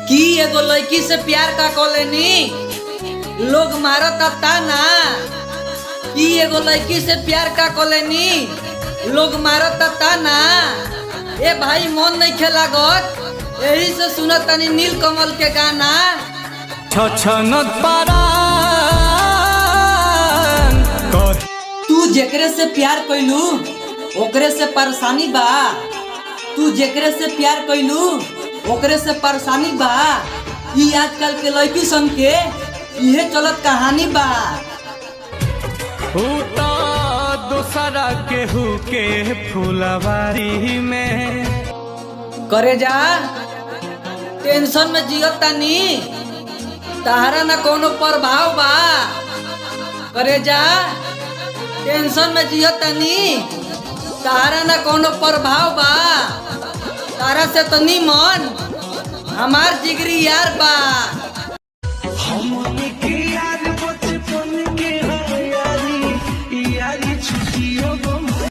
की एगो लड़की से प्यार का कॉलेनी लोग मारता ताना। की एगो लड़की से प्यार का कॉलेनी लोग मारता ताना। ए भाई मन नहीं खेला गत यही से सुनत तनी नील कमल के गाना। तू जेकरे से प्यार कैलू ओकरे से परेशानी बा। तू जेकरे से प्यार कैलू ओकरे से परेशानी बा। ई आजकल के लड़की सन के इहे चलत कहानी बा। दूसरा केहू के फुलवारी में करे जा टेंशन में जियत तानी तहरा ना कोनो प्रभाव बा। करे जा टेंशन में जियत तानी तहरा ना कोनो प्रभाव बा। तारा से तो निमन हमार जिगरी यार बा।